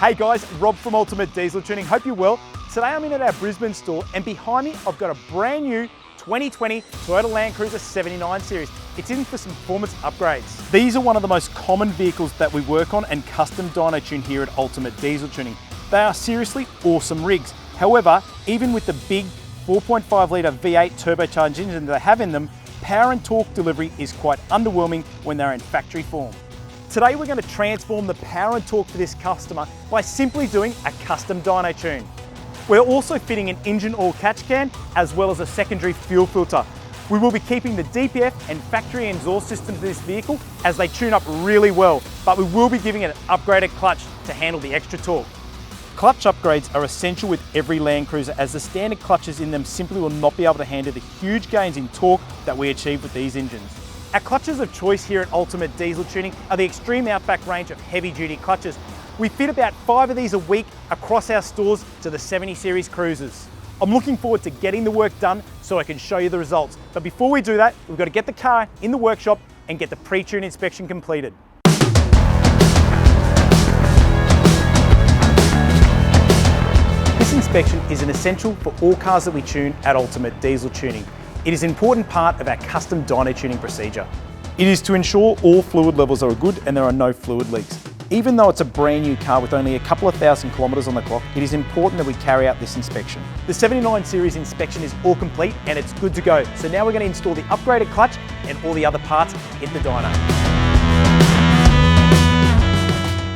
Hey guys, Rob from Ultimate Diesel Tuning. Hope you're well. Today I'm in at our Brisbane store and behind me I've got a brand new 2020 Toyota LandCruiser 79 series. It's in for some performance upgrades. These are one of the most common vehicles that we work on and custom dyno tune here at Ultimate Diesel Tuning. They are seriously awesome rigs. However, even with the big 4.5 litre V8 turbocharged engine they have in them, power and torque delivery is quite underwhelming when they're in factory form. Today we're going to transform the power and torque for this customer by simply doing a custom dyno tune. We're also fitting an engine oil catch can as well as a secondary fuel filter. We will be keeping the DPF and factory exhaust system to this vehicle as they tune up really well, but we will be giving it an upgraded clutch to handle the extra torque. Clutch upgrades are essential with every LandCruiser as the standard clutches in them simply will not be able to handle the huge gains in torque that we achieve with these engines. Our clutches of choice here at Ultimate Diesel Tuning are the Extreme Outback range of heavy duty clutches. We fit about 5 of these a week across our stores to the 70 series cruisers. I'm looking forward to getting the work done so I can show you the results. But before we do that, we've got to get the car in the workshop and get the pre-tune inspection completed. This inspection is an essential for all cars that we tune at Ultimate Diesel Tuning. It is an important part of our custom dyno tuning procedure. It is to ensure all fluid levels are good and there are no fluid leaks. Even though it's a brand new car with only a couple of thousand kilometres on the clock, it is important that we carry out this inspection. The 79 series inspection is all complete and it's good to go. So now we're going to install the upgraded clutch and all the other parts in the dyno.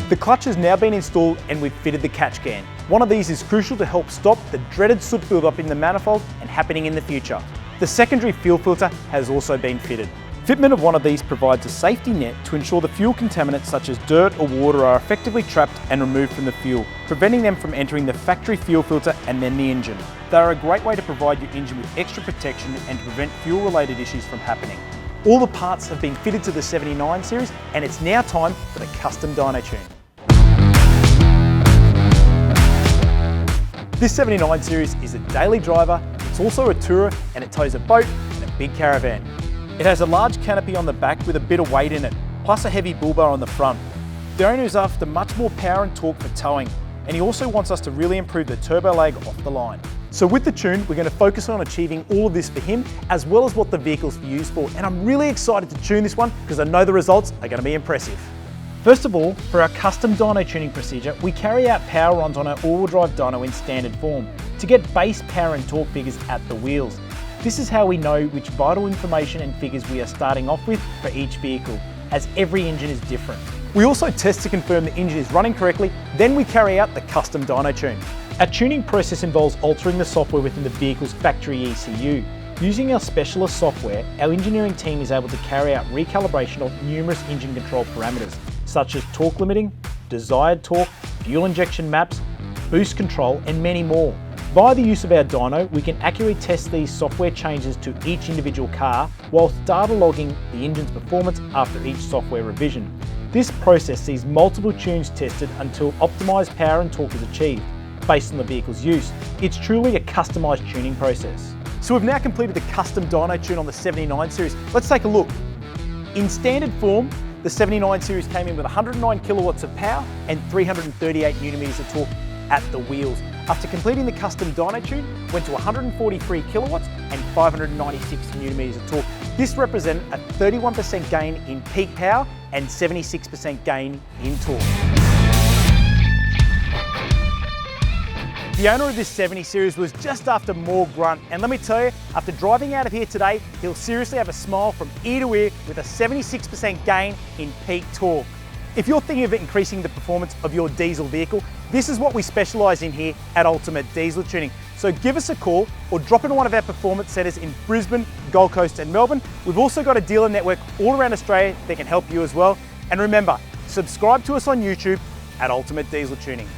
The clutch has now been installed and we've fitted the catch can. One of these is crucial to help stop the dreaded soot build-up in the manifold and happening in the future. The secondary fuel filter has also been fitted. Fitment of one of these provides a safety net to ensure the fuel contaminants such as dirt or water are effectively trapped and removed from the fuel, preventing them from entering the factory fuel filter and then the engine. They are a great way to provide your engine with extra protection and to prevent fuel-related issues from happening. All the parts have been fitted to the 79 series and it's now time for the custom dyno tune. This 79 series is a daily driver, it's also a tourer and it tows a boat and a big caravan. It has a large canopy on the back with a bit of weight in it, plus a heavy bull bar on the front. The owner is after much more power and torque for towing, and he also wants us to really improve the turbo lag off the line. So with the tune, we're going to focus on achieving all of this for him, as well as what the vehicle's used for, and I'm really excited to tune this one because I know the results are going to be impressive. First of all, for our custom dyno tuning procedure, we carry out power runs on our all-wheel drive dyno in standard form to get base power and torque figures at the wheels. This is how we know which vital information and figures we are starting off with for each vehicle, as every engine is different. We also test to confirm the engine is running correctly, then we carry out the custom dyno tune. Our tuning process involves altering the software within the vehicle's factory ECU. Using our specialist software, our engineering team is able to carry out recalibration of numerous engine control parameters, such as torque limiting, desired torque, fuel injection maps, boost control, and many more. Via the use of our dyno, we can accurately test these software changes to each individual car whilst data logging the engine's performance after each software revision. This process sees multiple tunes tested until optimised power and torque is achieved, based on the vehicle's use. It's truly a customised tuning process. So we've now completed the custom dyno tune on the 79 series. Let's take a look. In standard form, the 79 series came in with 109 kilowatts of power and 338 Newton meters of torque at the wheels. After completing the custom dyno tune, went to 143 kilowatts and 596 Newton meters of torque. This represented a 31% gain in peak power and 76% gain in torque. The owner of this 70 series was just after more grunt, and let me tell you, after driving out of here today, he'll seriously have a smile from ear to ear with a 76% gain in peak torque. If you're thinking of increasing the performance of your diesel vehicle, this is what we specialise in here at Ultimate Diesel Tuning. So give us a call or drop into one of our performance centres in Brisbane, Gold Coast and Melbourne. We've also got a dealer network all around Australia that can help you as well. And remember, subscribe to us on YouTube at Ultimate Diesel Tuning.